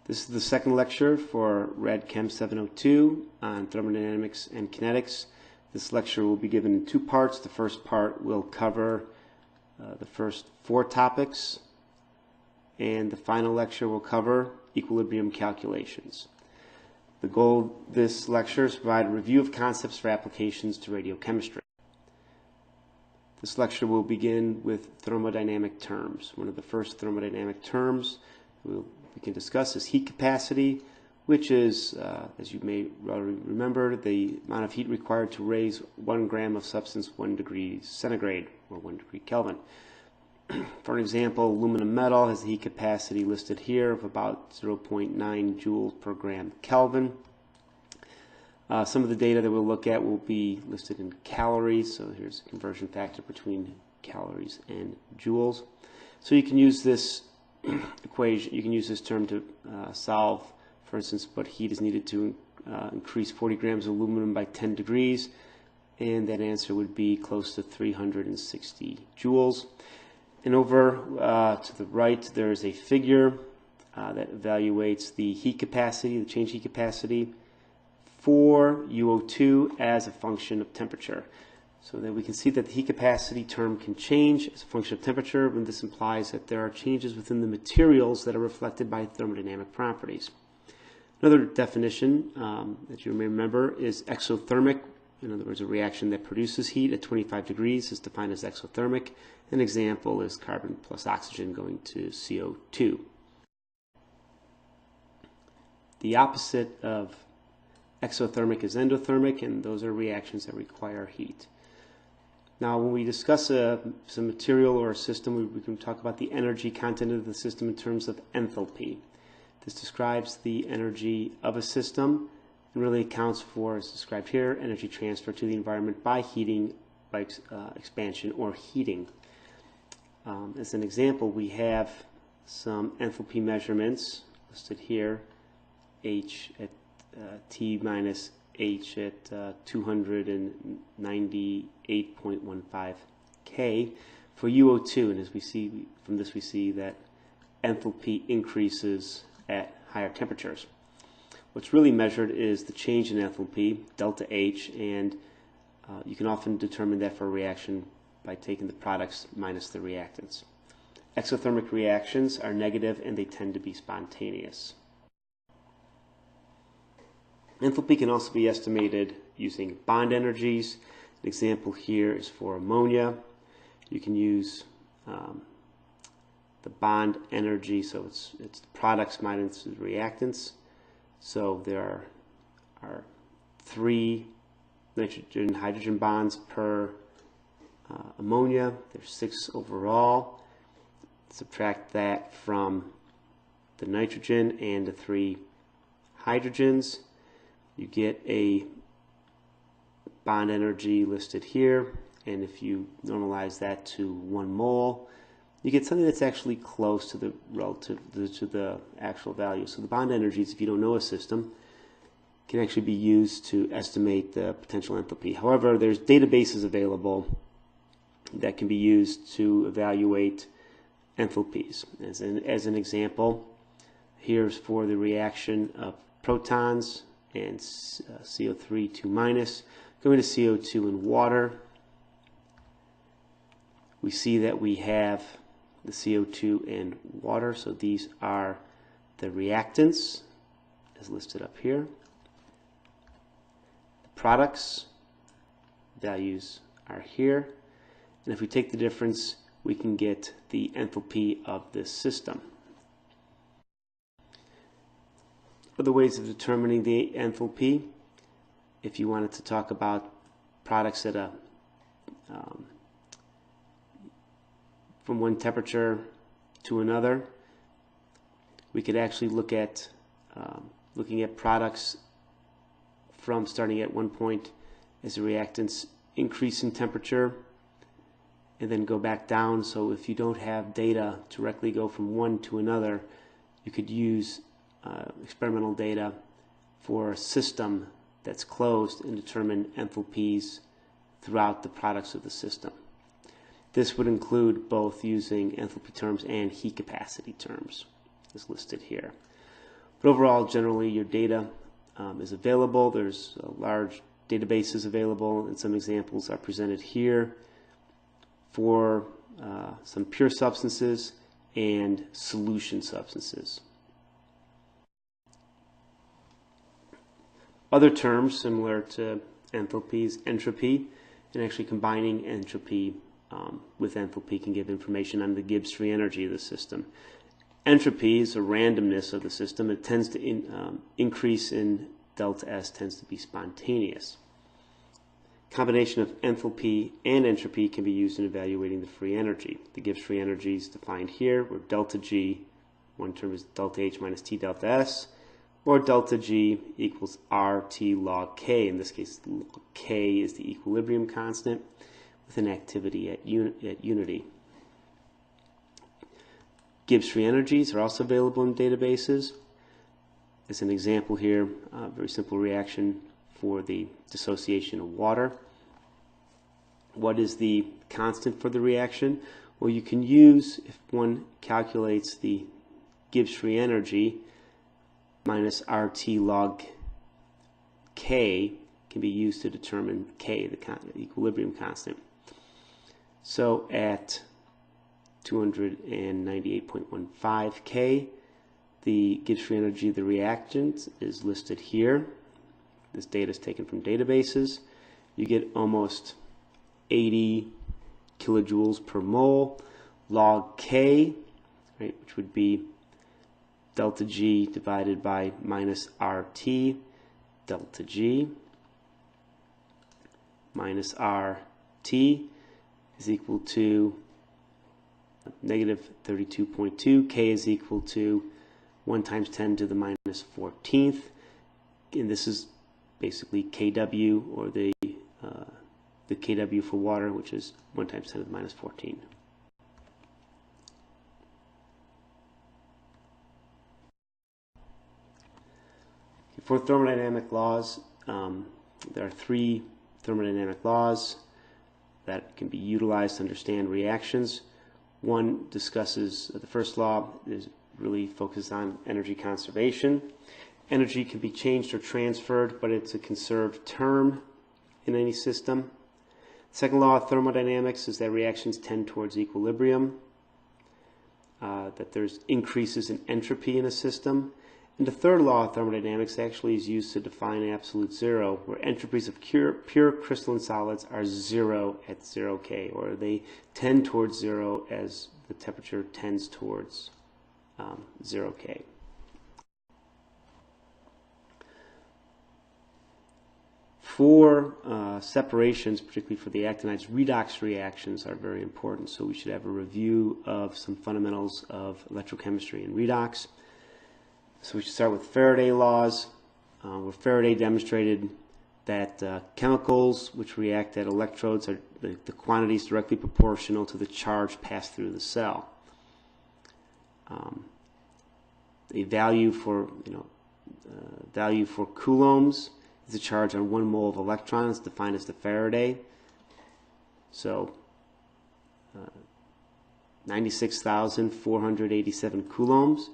This is the second lecture for Rad Chem 702 on thermodynamics and kinetics. This lecture will be given in two parts. The first part will cover the first four topics, and the final lecture will cover equilibrium calculations. The goal of this lecture is to provide a review of concepts for applications to radiochemistry. This lecture will begin with thermodynamic terms. One of the first thermodynamic terms we can discuss is heat capacity, which is, as you may already remember, the amount of heat required to raise 1 gram of substance 1 degree centigrade, or 1 degree Kelvin. For an example, aluminum metal has the heat capacity listed here of about 0.9 joules per gram Kelvin. Some of the data that we'll look at will be listed in calories, so here's a conversion factor between calories and joules. So you can use this equation, you can use this term to solve, for instance, what heat is needed to increase 40 grams of aluminum by 10 degrees, and that answer would be close to 360 joules. And over to the right, there is a figure that evaluates the heat capacity, the change heat capacity for UO2 as a function of temperature. So that we can see that the heat capacity term can change as a function of temperature, and this implies that there are changes within the materials that are reflected by thermodynamic properties. Another definition that you may remember is exothermic. In other words, a reaction that produces heat at 25 degrees is defined as exothermic. An example is carbon plus oxygen going to CO2. The opposite of exothermic is endothermic, and those are reactions that require heat. Now, when we discuss some material or a system, we can talk about the energy content of the system in terms of enthalpy. This describes the energy of a system and really accounts for, as described here, energy transfer to the environment by heating, by expansion or heating. As an example, we have some enthalpy measurements listed here, H at T minus H at 298.15 K for UO2, and as we see from this, we see that enthalpy increases at higher temperatures. What's really measured is the change in enthalpy, delta H, and you can often determine that for a reaction by taking the products minus the reactants. Exothermic reactions are negative and they tend to be spontaneous. Enthalpy can also be estimated using bond energies. An example here is for ammonia. You can use the bond energy, so it's the products minus the reactants. So there are 3 nitrogen-hydrogen bonds per ammonia. There's 6 overall. Subtract that from the nitrogen and the 3 hydrogens. You get a bond energy listed here, and if you normalize that to 1 mole, you get something that's actually close to the relative to the actual value. So the bond energies, if you don't know a system, can actually be used to estimate the potential enthalpy. However, there's databases available that can be used to evaluate enthalpies. As an example, here's for the reaction of protons and CO3 2 minus going to CO2 in water. We see that we have the CO2 and water, so these are the reactants as listed up here. The products values are here, and if we take the difference, we can get the enthalpy of this system. Other ways of determining the enthalpy, if you wanted to talk about products at from one temperature to another, we could actually look at looking at products from starting at one point as the reactants increase in temperature and then go back down. So if you don't have data directly go from one to another, you could use experimental data for a system that's closed and determine enthalpies throughout the products of the system. This would include both using enthalpy terms and heat capacity terms, as listed here. But overall, generally, your data is available. There's large databases available, and some examples are presented here for some pure substances and solution substances. Other terms similar to enthalpy is entropy, and actually combining entropy with enthalpy can give information on the Gibbs free energy of the system. Entropy is a randomness of the system. It tends to increase in delta S tends to be spontaneous. Combination of enthalpy and entropy can be used in evaluating the free energy. The Gibbs free energy is defined here, where delta G, one term is delta H minus T delta S, or delta G equals RT log K. In this case, K is the equilibrium constant with an activity at unity. Gibbs free energies are also available in databases. As an example here, a very simple reaction for the dissociation of water. What is the constant for the reaction? Well, you can use, if one calculates the Gibbs free energy, minus RT log K can be used to determine K, the equilibrium constant. So at 298.15 K, the Gibbs free energy of the reactant is listed here. This data is taken from databases. You get almost 80 kilojoules per mole. Log K, right, which would be delta G divided by minus RT, delta G minus RT is equal to negative 32.2. K is equal to 1 times 10 to the minus 14th. And this is basically kW, or the kW for water, which is 1 times 10 to the minus 14. For thermodynamic laws, there are 3 thermodynamic laws that can be utilized to understand reactions. One discusses, the first law is really focused on energy conservation. Energy can be changed or transferred, but it's a conserved term in any system. The second law of thermodynamics is that reactions tend towards equilibrium, that there's increases in entropy in a system. And the third law of thermodynamics actually is used to define absolute zero, where entropies of pure crystalline solids are zero at 0 K, or they tend towards zero as the temperature tends towards 0 K. For separations, particularly for the actinides, redox reactions are very important, so we should have a review of some fundamentals of electrochemistry and redox. So we should start with Faraday laws, where Faraday demonstrated that chemicals which react at electrodes are the quantities directly proportional to the charge passed through the cell. The value for coulombs is the charge on 1 mole of electrons, defined as the Faraday. So 96,487 coulombs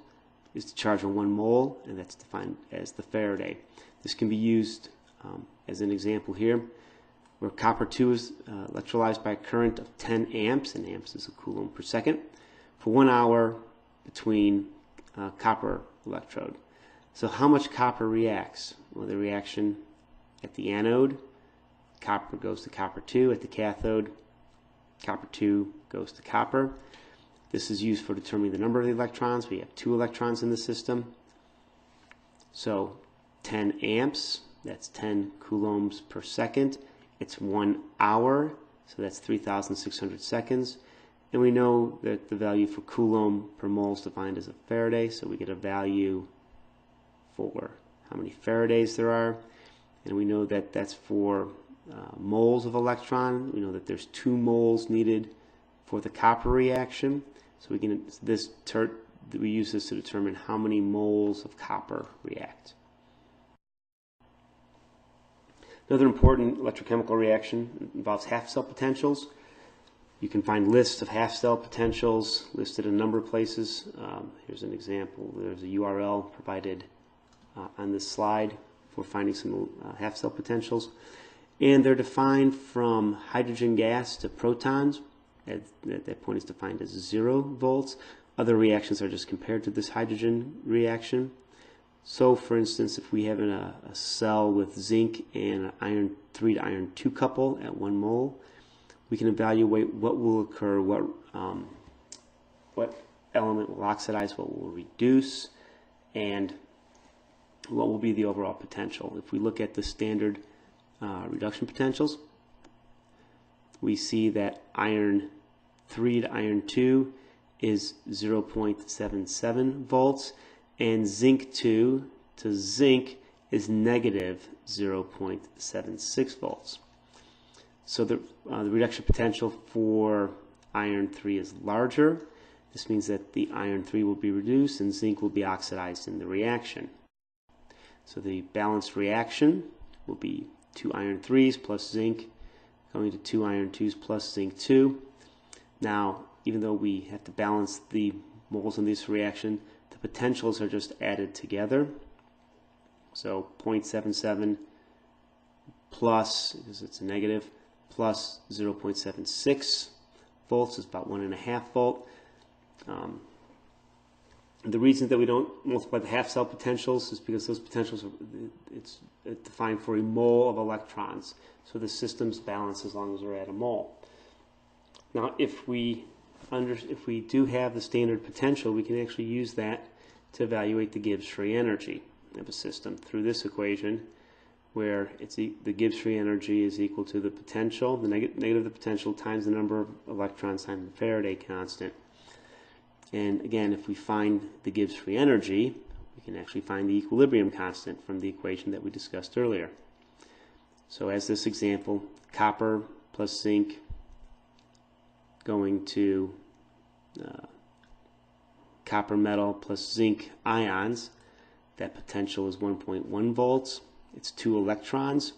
is the charge on 1 mole, and that's defined as the Faraday. This can be used as an example here, where copper-2 is electrolyzed by a current of 10 amps, and amps is a coulomb per second, for 1 hour between copper electrode. So how much copper reacts? Well, the reaction at the anode, copper goes to copper-2. At the cathode, copper-2 goes to copper. This is used for determining the number of the electrons. We have 2 electrons in the system. So 10 amps, that's 10 coulombs per second. It's 1 hour, so that's 3,600 seconds. And we know that the value for coulomb per mole is defined as a Faraday, so we get a value for how many Faradays there are. And we know that that's for moles of electron. We know that there's 2 moles needed for the copper reaction. So we use this to determine how many moles of copper react. Another important electrochemical reaction involves half-cell potentials. You can find lists of half-cell potentials listed in a number of places. Here's an example. There's a URL provided on this slide for finding some half-cell potentials. And they're defined from hydrogen gas to protons. At that point, it's defined as 0 volts. Other reactions are just compared to this hydrogen reaction. So, for instance, if we have a cell with zinc and an iron 3 to iron 2 couple at 1 mole, we can evaluate what will occur, what element will oxidize, what will reduce, and what will be the overall potential. If we look at the standard reduction potentials, we see that iron 3 to iron 2 is 0.77 volts, and zinc 2 to zinc is negative 0.76 volts. So the reduction potential for iron 3 is larger. This means that the iron 3 will be reduced and zinc will be oxidized in the reaction. So the balanced reaction will be 2 iron 3s plus zinc going to 2 iron 2s plus zinc 2. Now, even though we have to balance the moles in this reaction, the potentials are just added together. So 0.77 plus, because it's a negative, plus 0.76 volts is about 1.5 volt. The reason that we don't multiply the half-cell potentials is because those potentials it's defined for a mole of electrons. So the system's balanced as long as we're at a mole. Now, if we do have the standard potential, we can actually use that to evaluate the Gibbs free energy of a system through this equation, where the Gibbs free energy is equal to the potential, the negative of the potential, times the number of electrons times the Faraday constant. And again, if we find the Gibbs free energy, we can actually find the equilibrium constant from the equation that we discussed earlier. So as this example, copper plus zinc going to copper metal plus zinc ions, that potential is 1.1 volts. It's 2 electrons.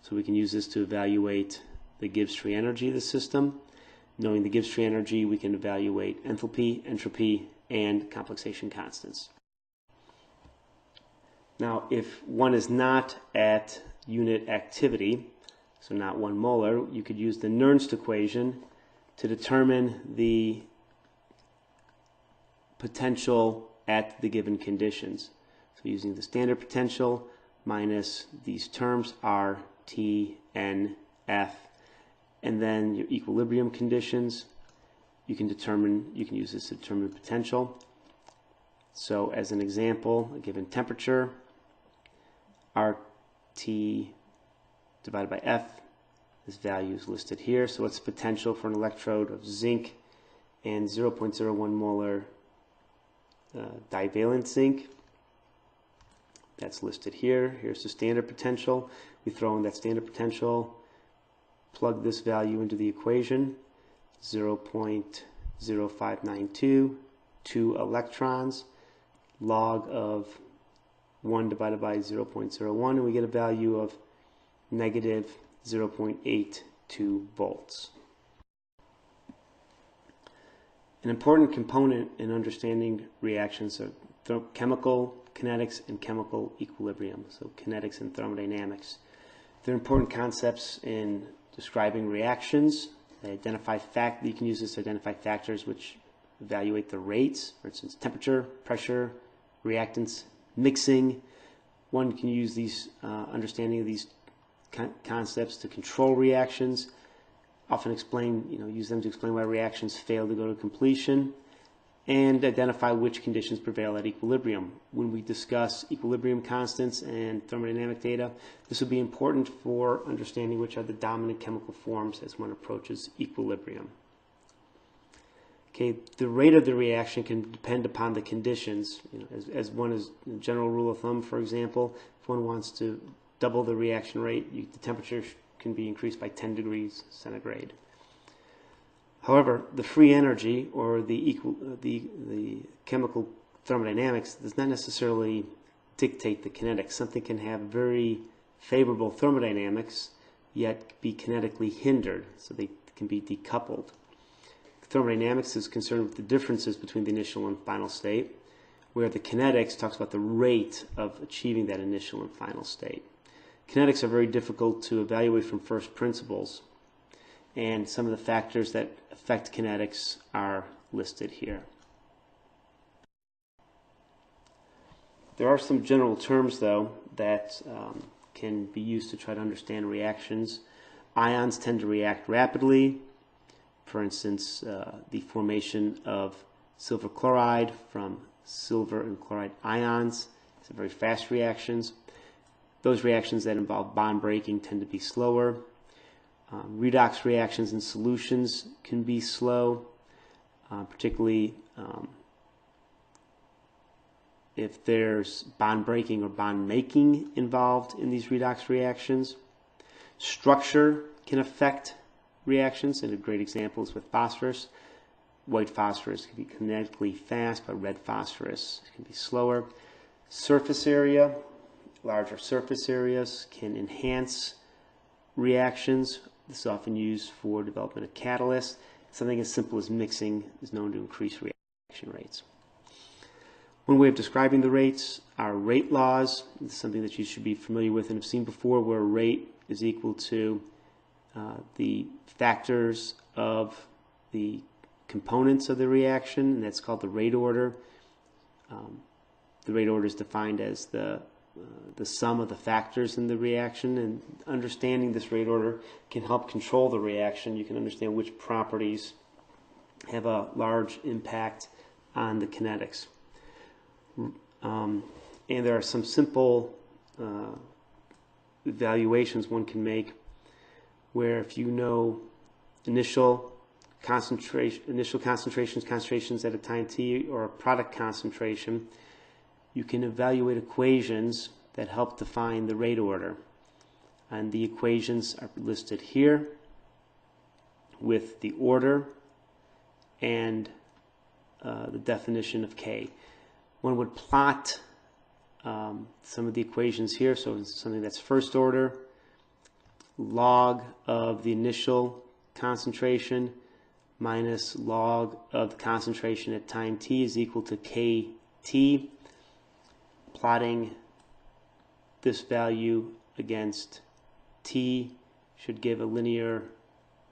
So we can use this to evaluate the Gibbs free energy of the system. Knowing the Gibbs free energy, we can evaluate enthalpy, entropy, and complexation constants. Now, if one is not at unit activity, so not 1 molar, you could use the Nernst equation to determine the potential at the given conditions. So using the standard potential minus these terms R, T, N, F, and then your equilibrium conditions, you can use this to determine potential. So as an example, a given temperature, RT divided by F, this value is listed here. So what's the potential for an electrode of zinc and 0.01 molar divalent zinc? That's listed here. Here's the standard potential. We throw in that standard potential, plug this value into the equation, 0.0592, 2 electrons, log of 1 divided by 0.01, and we get a value of negative 0.82 volts. An important component in understanding reactions are chemical kinetics and chemical equilibrium, so kinetics and thermodynamics. They're important concepts in describing reactions. They identify you can use this to identify factors which evaluate the rates, for instance, temperature, pressure, reactants, mixing. One can use these understanding of these concepts to control reactions, often use them to explain why reactions fail to go to completion, and identify which conditions prevail at equilibrium. When we discuss equilibrium constants and thermodynamic data, this will be important for understanding which are the dominant chemical forms as one approaches equilibrium. Okay, the rate of the reaction can depend upon the conditions. As one is a general rule of thumb, for example, if one wants to double the reaction rate, the temperature can be increased by 10 degrees centigrade. However, the free energy, or the chemical thermodynamics, does not necessarily dictate the kinetics. Something can have very favorable thermodynamics, yet be kinetically hindered, so they can be decoupled. Thermodynamics is concerned with the differences between the initial and final state, where the kinetics talks about the rate of achieving that initial and final state. Kinetics are very difficult to evaluate from first principles, and some of the factors that affect kinetics are listed here. There are some general terms, though, that can be used to try to understand reactions. Ions tend to react rapidly. For instance, the formation of silver chloride from silver and chloride ions is very fast reactions. Those reactions that involve bond breaking tend to be slower. Redox reactions in solutions can be slow, particularly if there's bond breaking or bond making involved in these redox reactions. Structure can affect reactions, and a great example is with phosphorus. White phosphorus can be kinetically fast, but red phosphorus can be slower. Surface area, larger surface areas can enhance reactions. This is often used for development of catalysts. Something as simple as mixing is known to increase reaction rates. One way of describing the rates are rate laws. This is something that you should be familiar with and have seen before, where a rate is equal to the factors of the components of the reaction, and that's called the rate order. The rate order is defined as the sum of the factors in the reaction, and understanding this rate order can help control the reaction. You can understand which properties have a large impact on the kinetics. And there are some simple evaluations one can make, where if you know initial concentrations at a time t, or a product concentration, you can evaluate equations that help define the rate order. And the equations are listed here with the order and the definition of K. One would plot some of the equations here. So it's something that's first order, log of the initial concentration minus log of the concentration at time t is equal to KT. Plotting this value against t should give a linear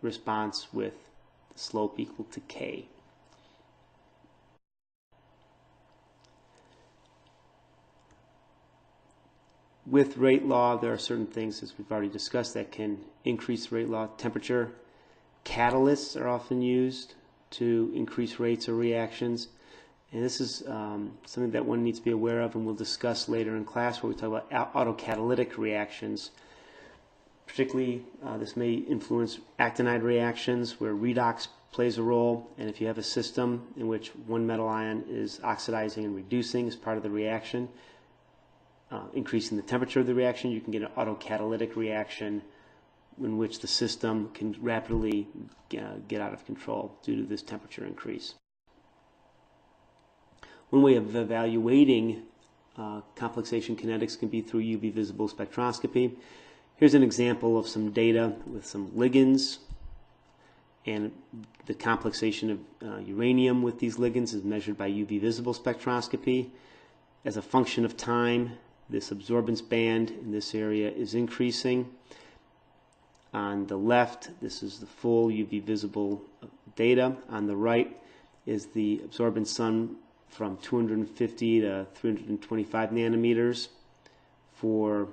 response with the slope equal to K. With rate law, there are certain things, as we've already discussed, that can increase rate law. Temperature. Catalysts are often used to increase rates of reactions. And this is something that one needs to be aware of, and we'll discuss later in class, where we talk about autocatalytic reactions. Particularly, this may influence actinide reactions, where redox plays a role. And if you have a system in which one metal ion is oxidizing and reducing as part of the reaction, increasing the temperature of the reaction, you can get an autocatalytic reaction in which the system can rapidly get out of control due to this temperature increase. One way of evaluating complexation kinetics can be through UV visible spectroscopy. Here's an example of some data with some ligands, and the complexation of uranium with these ligands is measured by UV visible spectroscopy. As a function of time, this absorbance band in this area is increasing. On the left, this is the full UV visible data. On the right is the absorbance sum from 250 to 325 nanometers for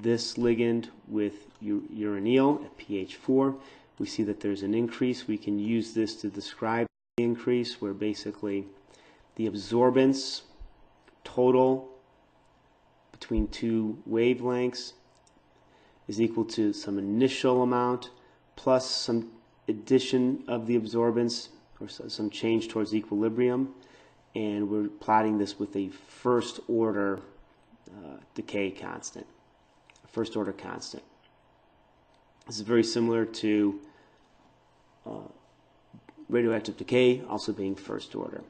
this ligand with uranyl at pH 4. We see that there's an increase. We can use this to describe the increase, where basically the absorbance total between two wavelengths is equal to some initial amount plus some addition of the absorbance, or some change towards equilibrium, and we're plotting this with a first order decay constant, first order constant. This is very similar to radioactive decay also being first order.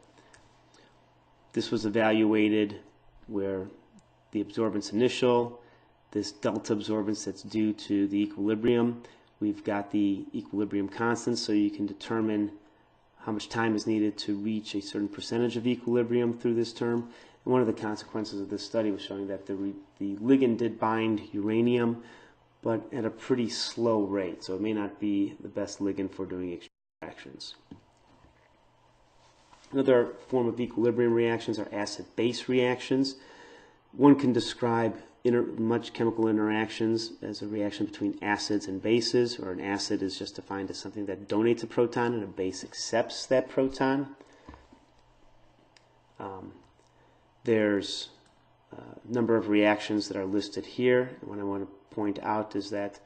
This was evaluated where the absorbance initial, this delta absorbance that's due to the equilibrium. We've got the equilibrium constant, so you can determine how much time is needed to reach a certain percentage of equilibrium through this term. And one of the consequences of this study was showing that the ligand did bind uranium, but at a pretty slow rate, so it may not be the best ligand for doing extractions. Another form of equilibrium reactions are acid-base reactions. One can describe much chemical interactions as a reaction between acids and bases, or an acid is just defined as something that donates a proton and a base accepts that proton. There's a number of reactions that are listed here. And what I want to point out is that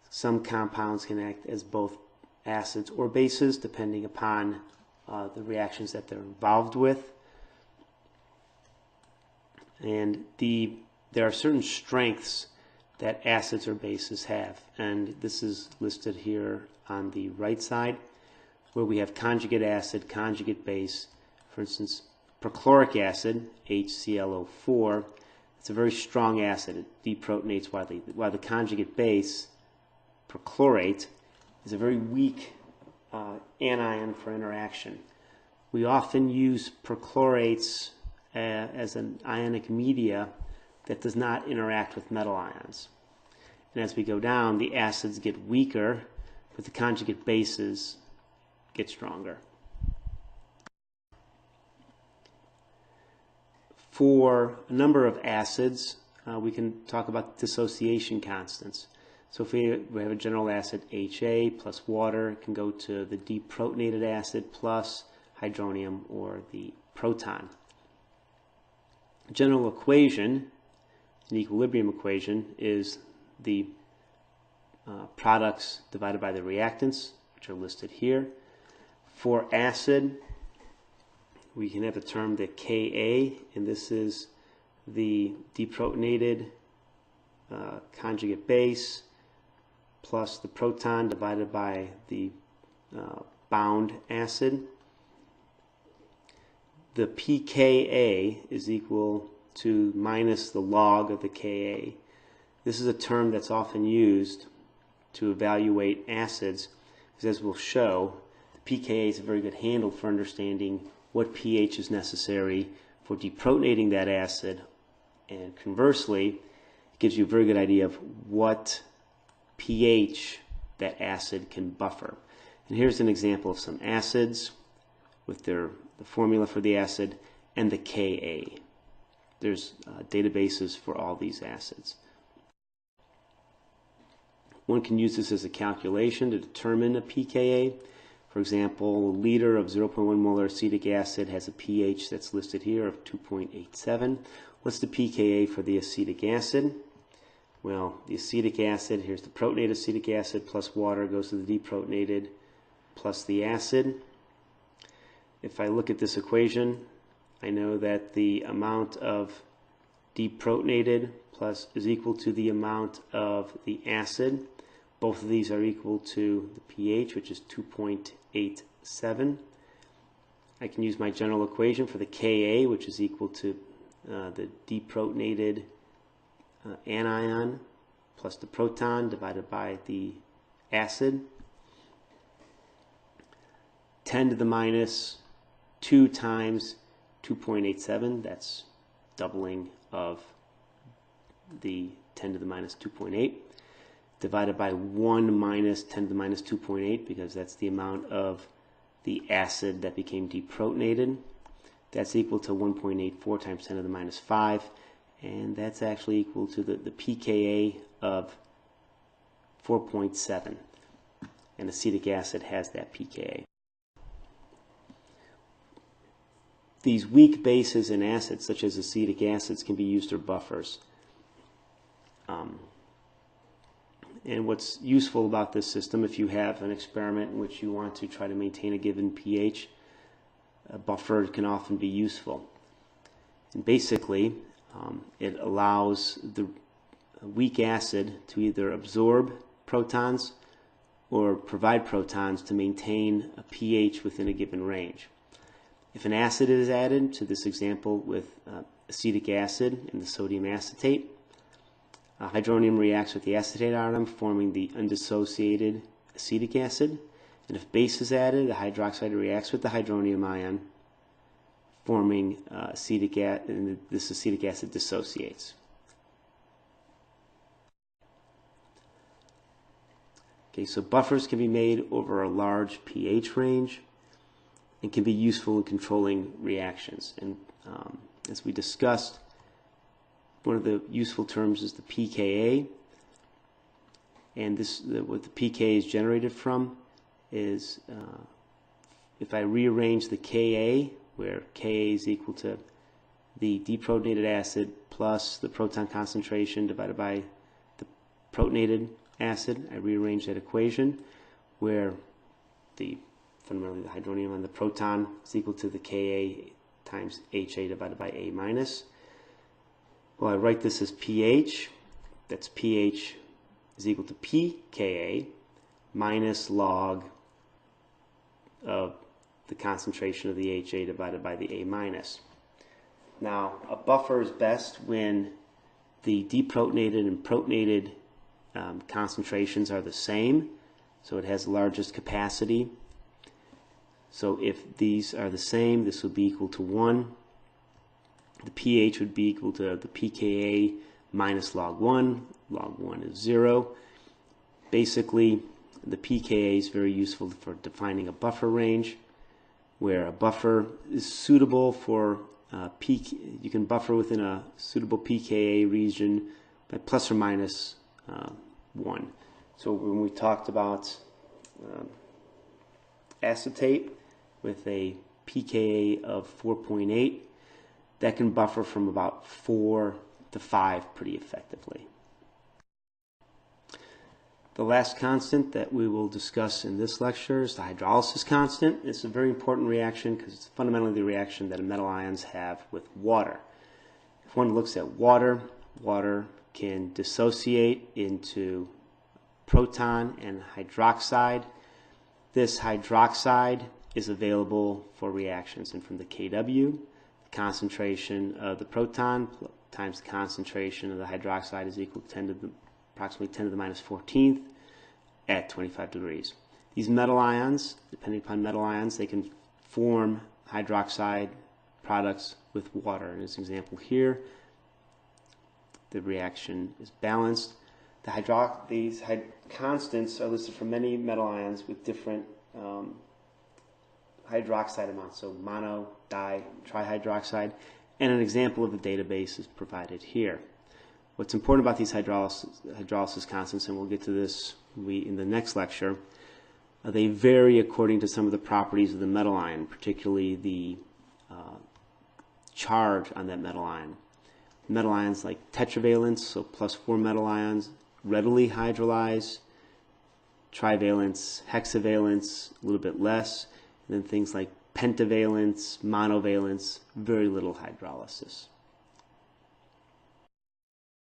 some compounds can act as both acids or bases depending upon the reactions that they're involved with. And there are certain strengths that acids or bases have, and this is listed here on the right side, where we have conjugate acid, conjugate base. For instance, perchloric acid, HClO4, it's a very strong acid. It deprotonates widely, while the conjugate base, perchlorate, is a very weak anion for interaction. We often use perchlorates as an ionic media that does not interact with metal ions. And as we go down, the acids get weaker, but the conjugate bases get stronger. For a number of acids, we can talk about dissociation constants. So if we have a general acid HA plus water, it can go to the deprotonated acid plus hydronium or the proton. General equation, an equilibrium equation, is the products divided by the reactants, which are listed here. For acid, we can have the term the Ka, and this is the deprotonated conjugate base plus the proton divided by the bound acid. The pKa is equal to minus the log of the Ka. This is a term that's often used to evaluate acids, because as we'll show, the pKa is a very good handle for understanding what pH is necessary for deprotonating that acid, and conversely, it gives you a very good idea of what pH that acid can buffer. And here's an example of some acids with the formula for the acid and the Ka. There's databases for all these acids. One can use this as a calculation to determine a pKa. For example, a liter of 0.1 molar acetic acid has a pH that's listed here of 2.87. What's the pKa for the acetic acid? Well, the acetic acid, here's the protonated acetic acid plus water goes to the deprotonated plus the acid. If I look at this equation, I know that the amount of deprotonated plus is equal to the amount of the acid. Both of these are equal to the pH, which is 2.87. I can use my general equation for the Ka, which is equal to the deprotonated anion plus the proton divided by the acid. 10 to the minus 2 times 2.87, that's doubling of the 10 to the minus 2.8, divided by 1 minus 10 to the minus 2.8, because that's the amount of the acid that became deprotonated. That's equal to 1.84 times 10 to the minus 5, and that's actually equal to the pKa of 4.7, and acetic acid has that pKa. These weak bases in acids, such as acetic acids, can be used as buffers. And what's useful about this system, if you have an experiment in which you want to try to maintain a given pH, a buffer can often be useful. And basically, it allows the weak acid to either absorb protons or provide protons to maintain a pH within a given range. If an acid is added, to this example with acetic acid and the sodium acetate, hydronium reacts with the acetate atom, forming the undissociated acetic acid. And if base is added, the hydroxide reacts with the hydronium ion, forming acetic acid, and this acetic acid dissociates. Okay, so buffers can be made over a large pH range and can be useful in controlling reactions. And as we discussed, one of the useful terms is the pKa, and what the pKa is generated from is if I rearrange the Ka, where Ka is equal to the deprotonated acid plus the proton concentration divided by the protonated acid, I rearrange that equation where fundamentally the hydronium and the proton is equal to the Ka times Ha divided by A minus. Well, I write this as pH. That's pH is equal to pKa minus log of the concentration of the Ha divided by the A minus. Now, a buffer is best when the deprotonated and protonated concentrations are the same, so it has the largest capacity. So if these are the same, this would be equal to 1. The pH would be equal to the pKa minus log 1. Log 1 is 0. Basically, the pKa is very useful for defining a buffer range, where a buffer is suitable for you can buffer within a suitable pKa region by plus or minus 1. So when we talked about acetate with a pKa of 4.8, that can buffer from about 4 to 5 pretty effectively. The last constant that we will discuss in this lecture is the hydrolysis constant. It's a very important reaction because it's fundamentally the reaction that metal ions have with water. If one looks at water, water can dissociate into proton and hydroxide. This hydroxide is available for reactions, and from the Kw, the concentration of the proton times the concentration of the hydroxide is equal to approximately 10 to the minus 14th at 25 degrees. These metal ions, depending upon metal ions, they can form hydroxide products with water. In this example here, the reaction is balanced. These constants are listed for many metal ions with different hydroxide amounts, so mono, di, trihydroxide, and an example of the database is provided here. What's important about these hydrolysis constants, and we'll get to this in the next lecture, they vary according to some of the properties of the metal ion, particularly the charge on that metal ion. Metal ions like tetravalents, so plus 4 metal ions, readily hydrolyze. Trivalents, hexavalents, a little bit less. And then things like pentavalents, monovalents, very little hydrolysis.